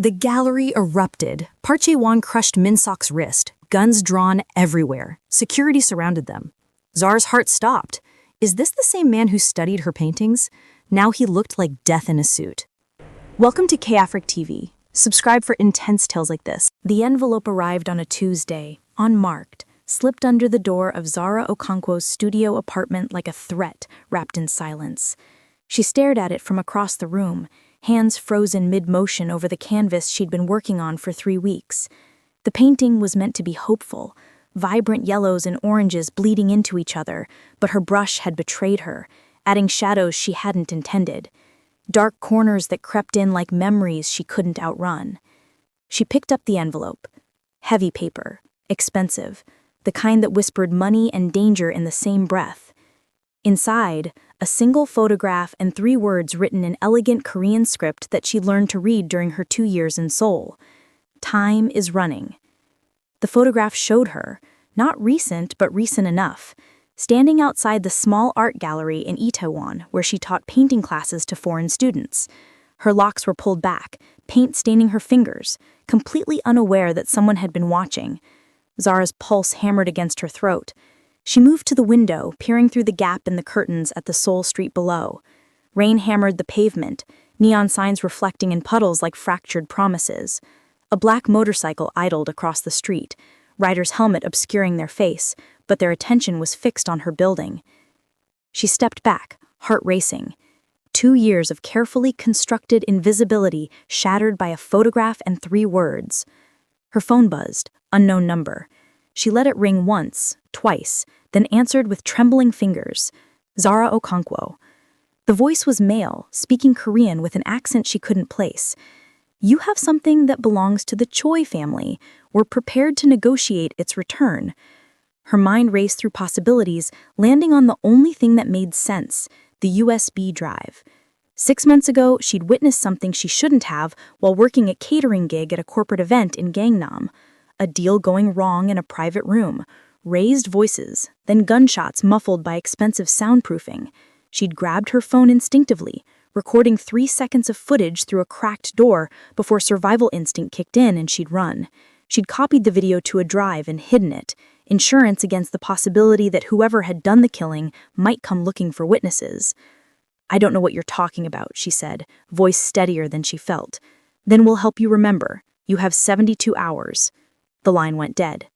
The gallery erupted. Park Jae-won crushed Min-sok's wrist, guns drawn everywhere. Security surrounded them. Zara's heart stopped. Is this the same man who studied her paintings? Now he looked like death in a suit. Welcome to K-AFRIQUE TV. Subscribe for intense tales like this. The envelope arrived on a Tuesday, unmarked, slipped under the door of Zara Okonkwo's studio apartment like a threat wrapped in silence. She stared at it from across the room, hands frozen mid-motion over the canvas she'd been working on for 3 weeks. The painting was meant to be hopeful, vibrant yellows and oranges bleeding into each other, but her brush had betrayed her, adding shadows she hadn't intended. Dark corners that crept in like memories she couldn't outrun. She picked up the envelope. Heavy paper, expensive, the kind that whispered money and danger in the same breath. Inside, a single photograph and 3 words written in elegant Korean script that she'd learned to read during her 2 years in Seoul. Time is running. The photograph showed her, not recent but recent enough, standing outside the small art gallery in Itaewon where she taught painting classes to foreign students. Her locks were pulled back, paint staining her fingers, completely unaware that someone had been watching. Zara's pulse hammered against her throat. She moved to the window, peering through the gap in the curtains at the Seoul street below. Rain hammered the pavement, neon signs reflecting in puddles like fractured promises. A black motorcycle idled across the street, rider's helmet obscuring their face, but their attention was fixed on her building. She stepped back, heart racing. 2 years of carefully constructed invisibility shattered by a photograph and 3 words. Her phone buzzed, unknown number. She let it ring once, twice, then answered with trembling fingers. Zara Okonkwo. The voice was male, speaking Korean with an accent she couldn't place. You have something that belongs to the Choi family. We're prepared to negotiate its return. Her mind raced through possibilities, landing on the only thing that made sense, the USB drive. 6 months ago, she'd witnessed something she shouldn't have while working a catering gig at a corporate event in Gangnam. A deal going wrong in a private room. Raised voices, then gunshots muffled by expensive soundproofing. She'd grabbed her phone instinctively, recording 3 seconds of footage through a cracked door before survival instinct kicked in and she'd run. She'd copied the video to a drive and hidden it, insurance against the possibility that whoever had done the killing might come looking for witnesses. I don't know what you're talking about, she said, voice steadier than she felt. Then we'll help you remember. You have 72 hours. The line went dead.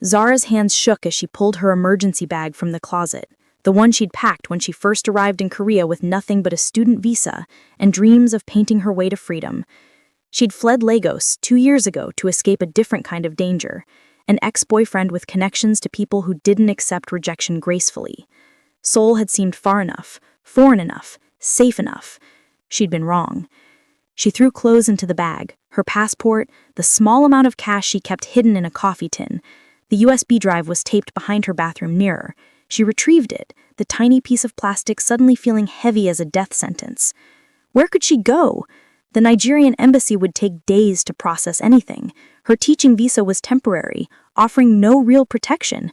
Zara's hands shook as she pulled her emergency bag from the closet, the one she'd packed when she first arrived in Korea with nothing but a student visa and dreams of painting her way to freedom. She'd fled Lagos 2 years ago to escape a different kind of danger, an ex-boyfriend with connections to people who didn't accept rejection gracefully. Seoul had seemed far enough, foreign enough, safe enough. She'd been wrong. She threw clothes into the bag, her passport, the small amount of cash she kept hidden in a coffee tin. The USB drive was taped behind her bathroom mirror. She retrieved it, the tiny piece of plastic suddenly feeling heavy as a death sentence. Where could she go? The Nigerian embassy would take days to process anything. Her teaching visa was temporary, offering no real protection.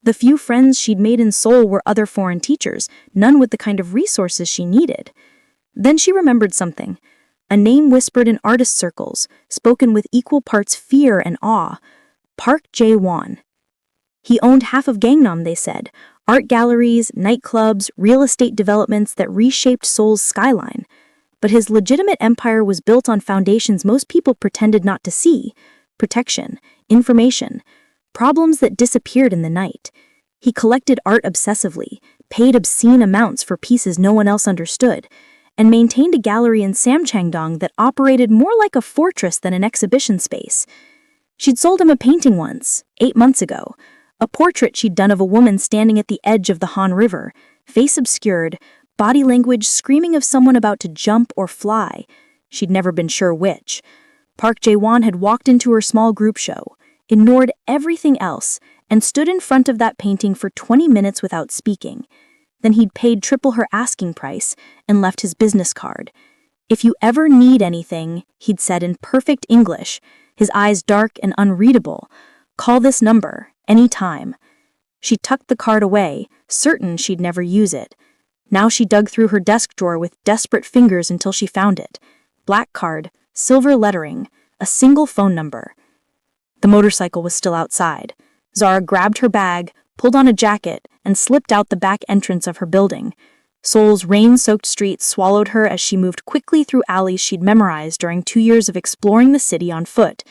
The few friends she'd made in Seoul were other foreign teachers, none with the kind of resources she needed. Then she remembered something. A name whispered in artist circles, spoken with equal parts fear and awe. Park Jae-won. He owned half of Gangnam, they said. Art galleries, nightclubs, real estate developments that reshaped Seoul's skyline. But his legitimate empire was built on foundations most people pretended not to see. Protection, information, problems that disappeared in the night. He collected art obsessively, paid obscene amounts for pieces no one else understood, and maintained a gallery in Samchangdong that operated more like a fortress than an exhibition space. She'd sold him a painting once, 8 months ago, a portrait she'd done of a woman standing at the edge of the Han River, face obscured, body language screaming of someone about to jump or fly. She'd never been sure which. Park Jae-won had walked into her small group show, ignored everything else, and stood in front of that painting for 20 minutes without speaking. Then he'd paid triple her asking price and left his business card. If you ever need anything, he'd said in perfect English, his eyes dark and unreadable, call this number, any time. She tucked the card away, certain she'd never use it. Now she dug through her desk drawer with desperate fingers until she found it. Black card, silver lettering, a single phone number. The motorcycle was still outside. Zara grabbed her bag, pulled on a jacket, and slipped out the back entrance of her building. Seoul's rain-soaked streets swallowed her as she moved quickly through alleys she'd memorized during 2 years of exploring the city on foot.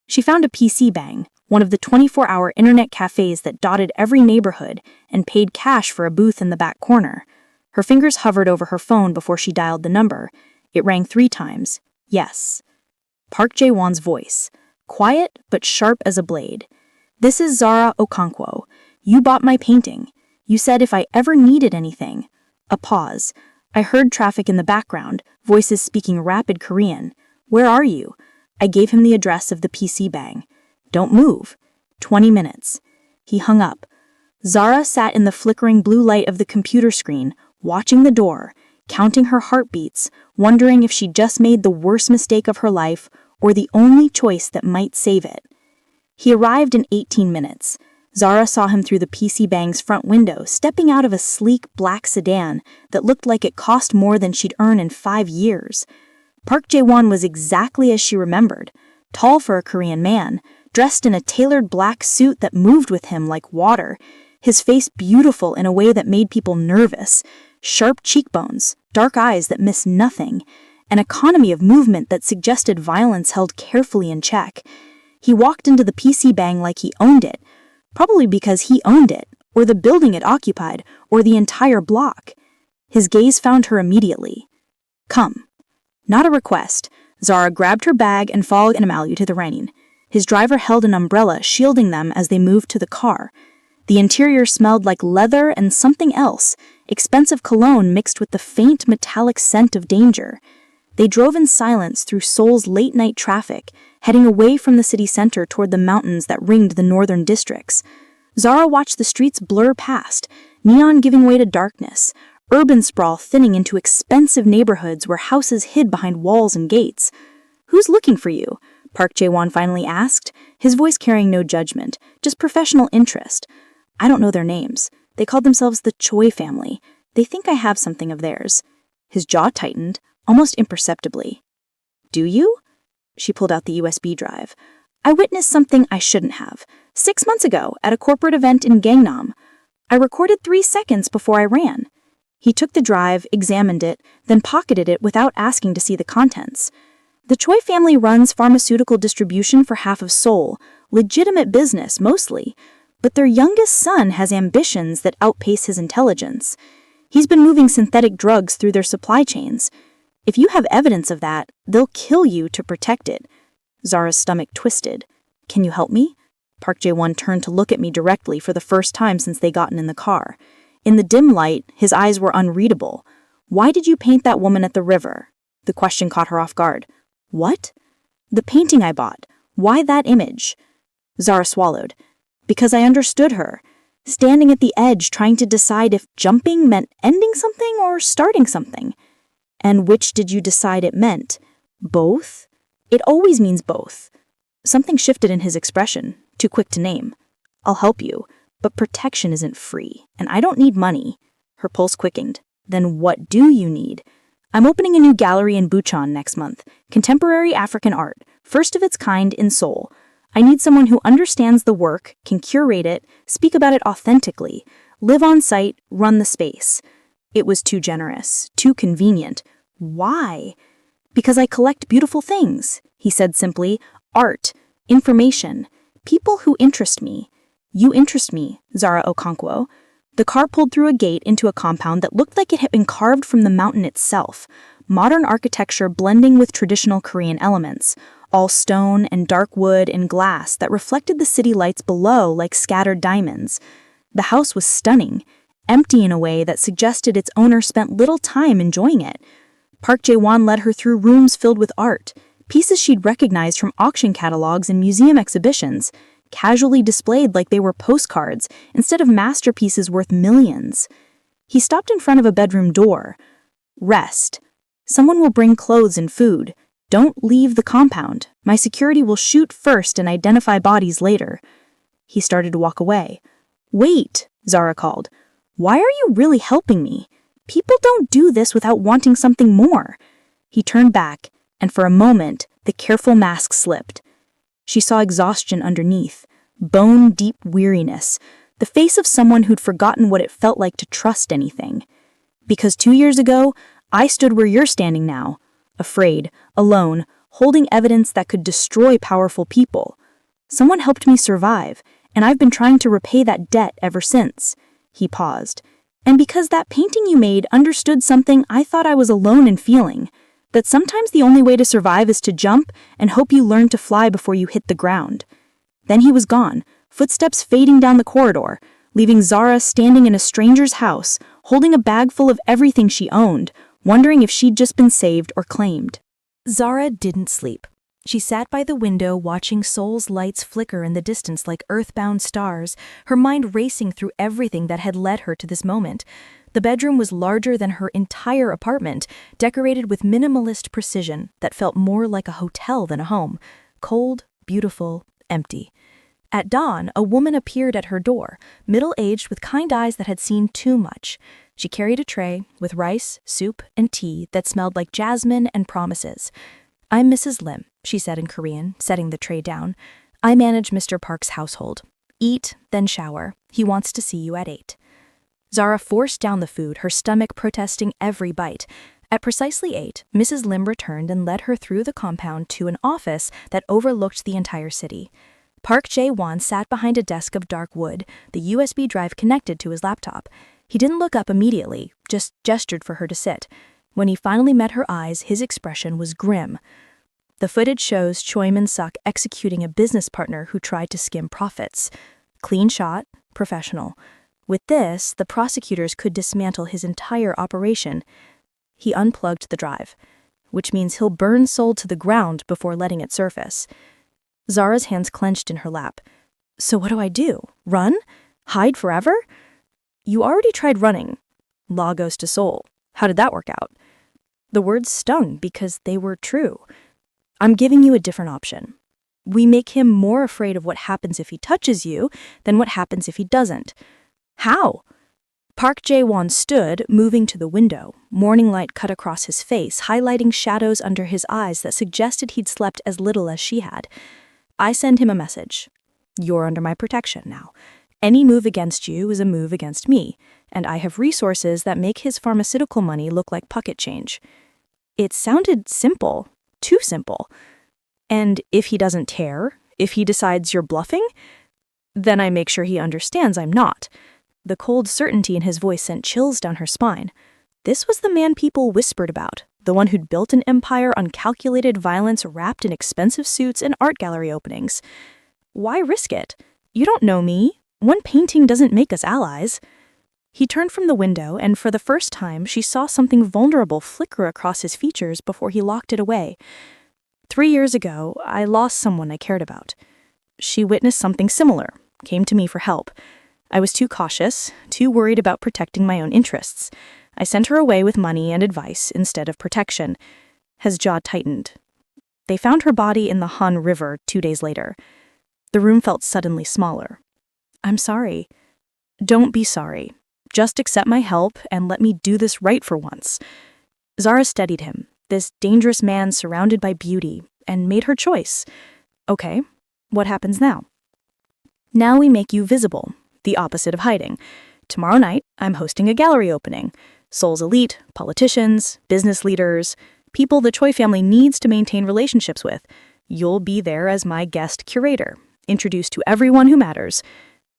She found a PC Bang, one of the 24-hour internet cafes that dotted every neighborhood, and paid cash for a booth in the back corner. Her fingers hovered over her phone before she dialed the number. It rang 3 times. Yes. Park Jae-won's voice, quiet but sharp as a blade. "This is Zara Okonkwo. You bought my painting. You said if I ever needed anything." A pause. I heard traffic in the background, voices speaking rapid Korean. "Where are you?" I gave him the address of the PC Bang. "Don't move." 20 minutes. He hung up. Zara sat in the flickering blue light of the computer screen, watching the door, counting her heartbeats, wondering if she'd just made the worst mistake of her life or the only choice that might save it. He arrived in 18 minutes. Zara saw him through the PC Bang's front window, stepping out of a sleek black sedan that looked like it cost more than she'd earned in 5 years. Park Jae-won was exactly as she remembered, tall for a Korean man, dressed in a tailored black suit that moved with him like water, his face beautiful in a way that made people nervous, sharp cheekbones, dark eyes that missed nothing, an economy of movement that suggested violence held carefully in check. He walked into the PC Bang like he owned it, probably because he owned it, or the building it occupied, or the entire block. His gaze found her immediately. "Come." Not a request. Zara grabbed her bag and followed Animalu to the rain. His driver held an umbrella, shielding them as they moved to the car. The interior smelled like leather and something else, expensive cologne mixed with the faint metallic scent of danger. They drove in silence through Seoul's late-night traffic, heading away from the city center toward the mountains that ringed the northern districts. Zara watched the streets blur past, neon giving way to darkness, urban sprawl thinning into expensive neighborhoods where houses hid behind walls and gates. "Who's looking for you?" Park Jae-won finally asked, his voice carrying no judgment, just professional interest. "I don't know their names. They called themselves the Choi family. They think I have something of theirs." His jaw tightened, almost imperceptibly. "Do you?" She pulled out the USB drive. "I witnessed something I shouldn't have. 6 months ago, at a corporate event in Gangnam. I recorded 3 seconds before I ran." He took the drive, examined it, then pocketed it without asking to see the contents. "The Choi family runs pharmaceutical distribution for half of Seoul, legitimate business mostly, but their youngest son has ambitions that outpace his intelligence. He's been moving synthetic drugs through their supply chains. If you have evidence of that, they'll kill you to protect it." Zara's stomach twisted. "Can you help me?" Park Jae-won turned to look at me directly for the first time since they gotten in the car. In the dim light, his eyes were unreadable. "Why did you paint that woman at the river?" The question caught her off guard. "What?" "The painting I bought. Why that image?" Zara swallowed. "Because I understood her. Standing at the edge trying to decide if jumping meant ending something or starting something." "And which did you decide it meant?" "Both. It always means both." Something shifted in his expression, too quick to name. "I'll help you, but protection isn't free, and I don't need money." Her pulse quickened. "Then what do you need?" "I'm opening a new gallery in Bucheon next month, contemporary African art, first of its kind in Seoul. I need someone who understands the work, can curate it, speak about it authentically, live on site, run the space." It was too generous, too convenient. "Why?" "Because I collect beautiful things," he said simply. "Art, information, people who interest me." "You interest me, Zara Okonkwo." The car pulled through a gate into a compound that looked like it had been carved from the mountain itself, modern architecture blending with traditional Korean elements, all stone and dark wood and glass that reflected the city lights below like scattered diamonds. The house was stunning, empty in a way that suggested its owner spent little time enjoying it. Park Jae-won led her through rooms filled with art, pieces she'd recognized from auction catalogs and museum exhibitions, casually displayed like they were postcards instead of masterpieces worth millions. He stopped in front of a bedroom door. "Rest. Someone will bring clothes and food. Don't leave the compound. My security will shoot first and identify bodies later." He started to walk away. "Wait," Zara called. "Why are you really helping me? People don't do this without wanting something more." He turned back, and for a moment, The careful mask slipped. She saw exhaustion underneath, bone-deep weariness, the face of someone who'd forgotten what it felt like to trust anything. Because 2 years ago, I stood where you're standing now, afraid, alone, holding evidence that could destroy powerful people. Someone helped me survive, and I've been trying to repay that debt ever since." He paused. "And because that painting you made understood something I thought I was alone in feeling, that sometimes the only way to survive is to jump and hope you learn to fly before you hit the ground." Then he was gone, footsteps fading down the corridor, leaving Zara standing in a stranger's house, holding a bag full of everything she owned, wondering if she'd just been saved or claimed. Zara didn't sleep. She sat by the window watching Seoul's lights flicker in the distance like earthbound stars, her mind racing through everything that had led her to this moment. The bedroom was larger than her entire apartment, decorated with minimalist precision that felt more like a hotel than a home. Cold, beautiful, empty. At dawn, a woman appeared at her door, middle-aged with kind eyes that had seen too much. She carried a tray with rice, soup, and tea that smelled like jasmine and promises. "I'm Mrs. Lim," she said in Korean, setting the tray down. "I manage Mr. Park's household. Eat, then shower. He wants to see you at 8. Zara forced down the food, her stomach protesting every bite. At precisely 8, Mrs. Lim returned and led her through the compound to an office that overlooked the entire city. Park Jae-won sat behind a desk of dark wood, the USB drive connected to his laptop. He didn't look up immediately, just gestured for her to sit. When he finally met her eyes, his expression was grim. The footage shows Choi Min-suk executing a business partner who tried to skim profits. Clean shot, professional. With this, the prosecutors could dismantle his entire operation. He unplugged the drive, which means he'll burn Seoul to the ground before letting it surface. Zara's hands clenched in her lap. "So what do I do? Run? Hide forever?" "You already tried running. Law goes to Seoul. How did that work out?" The words stung because they were true. "I'm giving you a different option. We make him more afraid of what happens if he touches you than what happens if he doesn't." "How?" Park Jae-won stood, moving to the window. Morning light cut across his face, highlighting shadows under his eyes that suggested he'd slept as little as she had. "I send him a message. You're under my protection now. Any move against you is a move against me, and I have resources that make his pharmaceutical money look like pocket change." It sounded simple, too simple. "And if he doesn't tear, if he decides you're bluffing, then I make sure he understands I'm not." The cold certainty in his voice sent chills down her spine. This was the man people whispered about, the one who'd built an empire on calculated violence wrapped in expensive suits and art gallery openings. "Why risk it? You don't know me. One painting doesn't make us allies." He turned from the window, and for the first time, she saw something vulnerable flicker across his features before he locked it away. 3 years ago, I lost someone I cared about. She witnessed something similar, came to me for help. I was too cautious, too worried about protecting my own interests. I sent her away with money and advice instead of protection. His jaw tightened. They found her body in the Han River 2 days later. The room felt suddenly smaller. "I'm sorry." "Don't be sorry. Just accept my help and let me do this right for once." Zara studied him, this dangerous man surrounded by beauty, and made her choice. "Okay, what happens now?" "Now we make you visible, the opposite of hiding. Tomorrow night, I'm hosting a gallery opening. Seoul's elite, politicians, business leaders, people the Choi family needs to maintain relationships with. You'll be there as my guest curator, introduced to everyone who matters.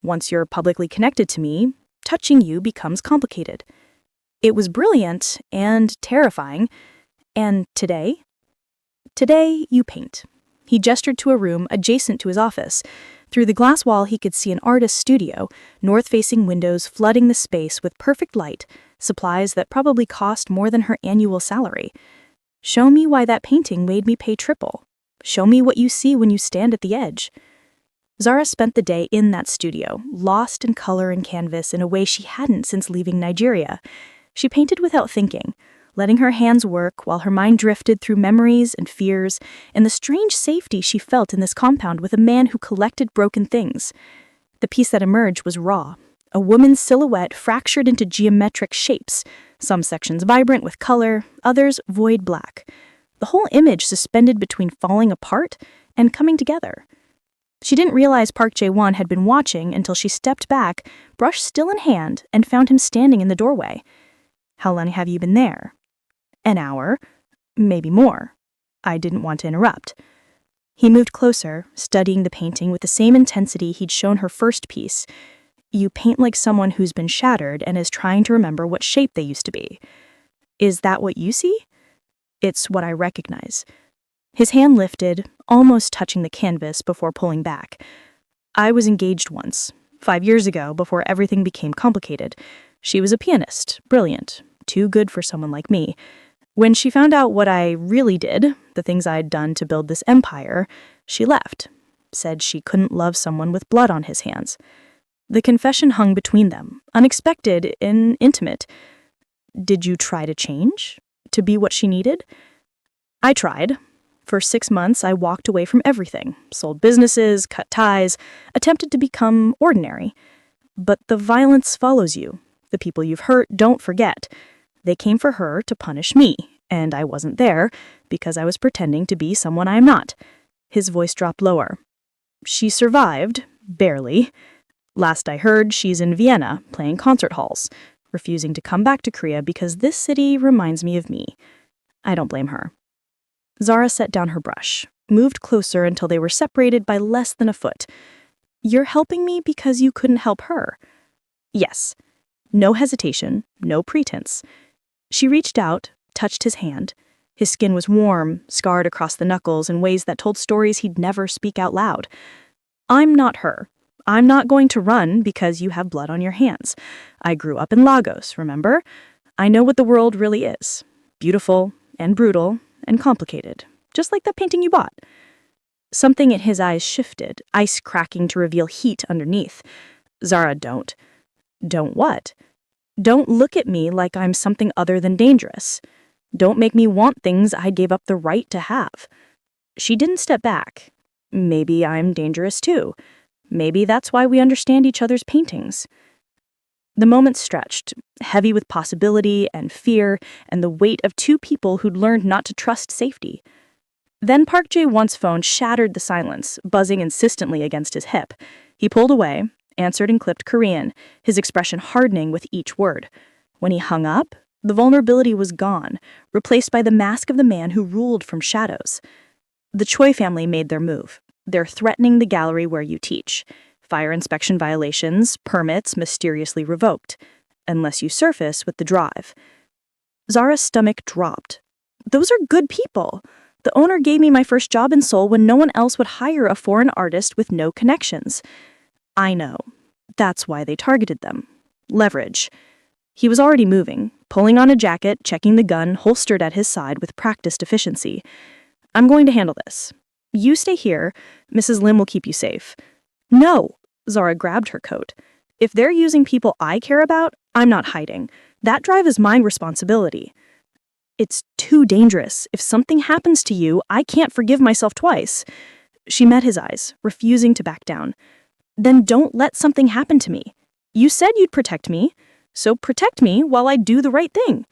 Once you're publicly connected to me, touching you becomes complicated." It was brilliant and terrifying. "And today?" "Today, you paint." He gestured to a room adjacent to his office. Through the glass wall, he could see an artist's studio, north-facing windows flooding the space with perfect light, supplies that probably cost more than her annual salary. "Show me why that painting made me pay triple. Show me what you see when you stand at the edge." Zara spent the day in that studio, lost in color and canvas in a way she hadn't since leaving Nigeria. She painted without thinking, letting her hands work while her mind drifted through memories and fears and the strange safety she felt in this compound with a man who collected broken things. The piece that emerged was raw, a woman's silhouette fractured into geometric shapes, some sections vibrant with color, others void black. the whole image suspended between falling apart and coming together. She didn't realize Park Jae-won had been watching until she stepped back, brush still in hand, and found him standing in the doorway. "How long have you been there?" "An hour, maybe more." I didn't want to interrupt. He moved closer, studying the painting with the same intensity he'd shown her first piece. "You paint like someone who's been shattered and is trying to remember what shape they used to be. Is that what you see?" "It's what I recognize." His hand lifted, almost touching the canvas before pulling back. "I was engaged once, 5 years ago, before everything became complicated. She was a pianist, brilliant, too good for someone like me. When she found out what I really did, the things I'd done to build this empire, she left, said she couldn't love someone with blood on his hands." The confession hung between them, unexpected and intimate. "Did you try to change? To be what she needed?" "I tried. For 6 months, I walked away from everything, sold businesses, cut ties, attempted to become ordinary. But the violence follows you. The people you've hurt don't forget. They came for her to punish me, and I wasn't there because I was pretending to be someone I am not." His voice dropped lower. "She survived, barely. Last I heard, she's in Vienna, playing concert halls, refusing to come back to Korea because this city reminds me of me. I don't blame her." Zara set down her brush, moved closer until they were separated by less than a foot. "You're helping me because you couldn't help her." "Yes." No hesitation, no pretense. She reached out, touched his hand. His skin was warm, scarred across the knuckles in ways that told stories he'd never speak out loud. "I'm not her. I'm not going to run because you have blood on your hands. I grew up in Lagos, remember? I know what the world really is. Beautiful and brutal and complicated, just like that painting you bought." Something in his eyes shifted, ice cracking to reveal heat underneath. "Zara, don't." "Don't what?" "Don't look at me like I'm something other than dangerous. Don't make me want things I gave up the right to have." She didn't step back. "Maybe I'm dangerous too. Maybe that's why we understand each other's paintings." The moment stretched, heavy with possibility and fear and the weight of two people who'd learned not to trust safety. Then Park Jae-won's phone shattered the silence, buzzing insistently against his hip. He pulled away, answered in clipped Korean, his expression hardening with each word. When he hung up, the vulnerability was gone, replaced by the mask of the man who ruled from shadows. The Choi family made their move. They're threatening the gallery where you teach. Fire inspection violations, permits mysteriously revoked, unless you surface with the drive. Zara's stomach dropped. Those are good people. The owner gave me my first job in Seoul when no one else would hire a foreign artist with no connections. I know. That's why they targeted them. Leverage. He was already moving, pulling on a jacket, checking the gun holstered at his side with practiced efficiency. "I'm going to handle this. You stay here. Mrs. Lim will keep you safe." "No." Zara grabbed her coat. "If they're using people I care about, I'm not hiding. That drive is my responsibility." "It's too dangerous. If something happens to you, I can't forgive myself twice." She met his eyes, refusing to back down. "Then don't let something happen to me. You said you'd protect me, so protect me while I do the right thing."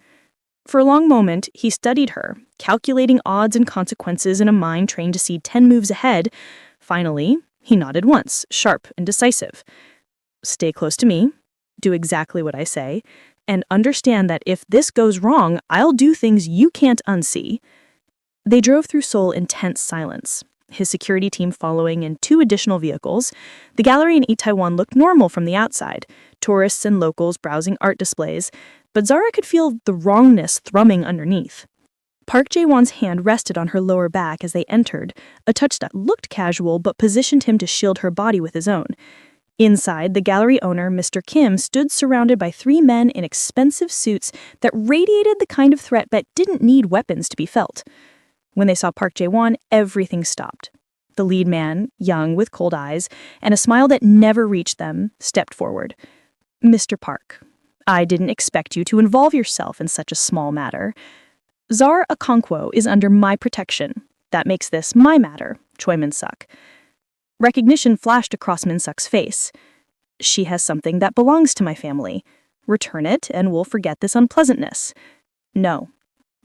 For a long moment, he studied her, calculating odds and consequences in a mind trained to see 10 moves ahead. Finally, he nodded once, sharp and decisive. "Stay close to me, do exactly what I say, and understand that if this goes wrong, I'll do things you can't unsee." They drove through Seoul in tense silence, his security team following in 2 additional vehicles. The gallery in Itaewon looked normal from the outside, tourists and locals browsing art displays, but Zara could feel the wrongness thrumming underneath. Park Jae-won's hand rested on her lower back as they entered, a touch that looked casual but positioned him to shield her body with his own. Inside, the gallery owner, Mr. Kim, stood surrounded by 3 men in expensive suits that radiated the kind of threat that didn't need weapons to be felt. When they saw Park Jae-won, everything stopped. The lead man, young with cold eyes, and a smile that never reached them, stepped forward. "Mr. Park, I didn't expect you to involve yourself in such a small matter. Zara Okonkwo is under my protection. That makes this my matter, Choi Min-suk." Recognition flashed across Min-suk's face. "She has something that belongs to my family. Return it, and we'll forget this unpleasantness." "No."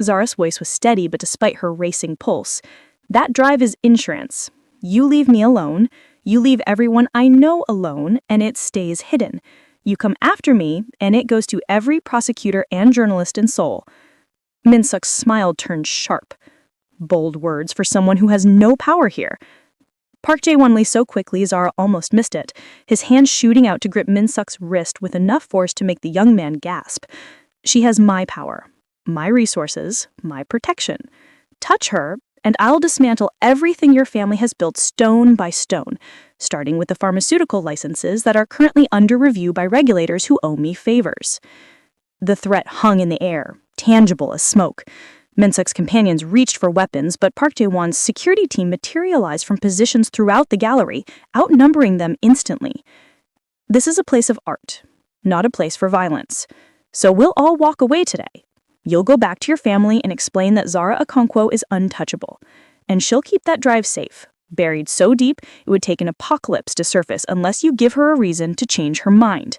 Zara's voice was steady, but despite her racing pulse, that drive is insurance. You leave me alone, you leave everyone I know alone, and it stays hidden. You come after me, and it goes to every prosecutor and journalist in Seoul. Min-suk's smile turned sharp. Bold words for someone who has no power here. Park Jae-won lay so quickly Zara almost missed it, his hand shooting out to grip Min-suk's wrist with enough force to make the young man gasp. She has my power, my resources, my protection. Touch her, and I'll dismantle everything your family has built stone by stone, starting with the pharmaceutical licenses that are currently under review by regulators who owe me favors. The threat hung in the air, tangible as smoke. Min-suk's companions reached for weapons, but Park Jae-won's security team materialized from positions throughout the gallery, outnumbering them instantly. This is a place of art, not a place for violence. So we'll all walk away today. You'll go back to your family and explain that Zara Okonkwo is untouchable. And she'll keep that drive safe, buried so deep it would take an apocalypse to surface unless you give her a reason to change her mind.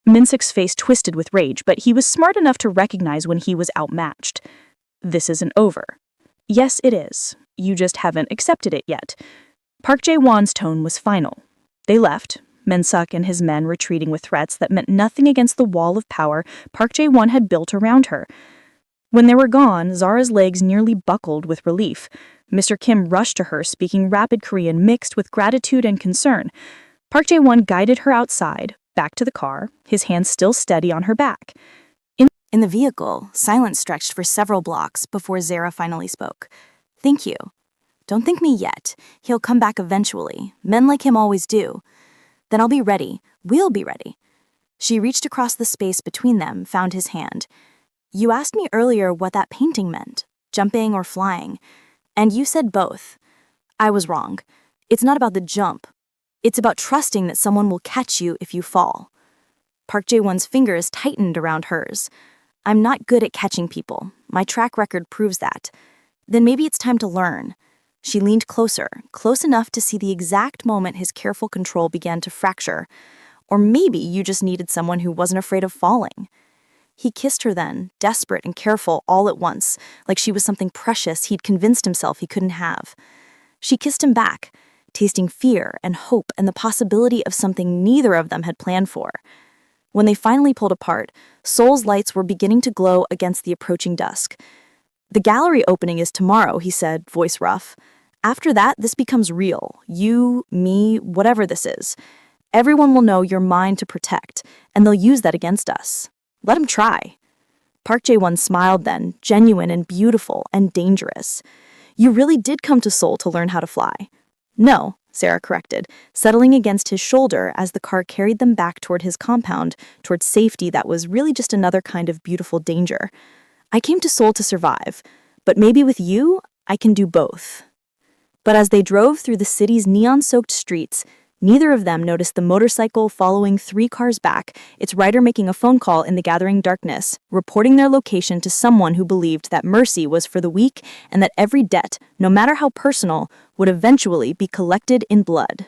Min-suk's face twisted with rage, but he was smart enough to recognize when he was outmatched. This isn't over. Yes, it is. You just haven't accepted it yet. Park Jae-won's tone was final. They left, Min-suk and his men retreating with threats that meant nothing against the wall of power Park Jae-won had built around her. When they were gone, Zara's legs nearly buckled with relief. Mr. Kim rushed to her, speaking rapid Korean mixed with gratitude and concern. Park Jae-won guided her outside, back to the car, his hands still steady on her back. In the vehicle, silence stretched for several blocks before Zara finally spoke. Thank you. Don't thank me yet. He'll come back eventually. Men like him always do. Then I'll be ready. We'll be ready. She reached across the space between them, found his hand. You asked me earlier what that painting meant, jumping or flying, and you said both. I was wrong. It's not about the jump. It's about trusting that someone will catch you if you fall. Park Jae-won's fingers tightened around hers. I'm not good at catching people. My track record proves that. Then maybe it's time to learn. She leaned closer, close enough to see the exact moment his careful control began to fracture. Or maybe you just needed someone who wasn't afraid of falling. He kissed her then, desperate and careful all at once, like she was something precious he'd convinced himself he couldn't have. She kissed him back, tasting fear and hope and the possibility of something neither of them had planned for. When they finally pulled apart, Seoul's lights were beginning to glow against the approaching dusk. The gallery opening is tomorrow, he said, voice rough. After that, this becomes real. You, me, whatever this is. Everyone will know you're mine to protect, and they'll use that against us. Let 'em try. Park Jae-won smiled then, genuine and beautiful and dangerous. You really did come to Seoul to learn how to fly. No, Zara corrected, settling against his shoulder as the car carried them back toward his compound, toward safety that was really just another kind of beautiful danger. I came to Seoul to survive, but maybe with you, I can do both. But as they drove through the city's neon-soaked streets, neither of them noticed the motorcycle following 3 cars back, its rider making a phone call in the gathering darkness, reporting their location to someone who believed that mercy was for the weak and that every debt, no matter how personal, would eventually be collected in blood.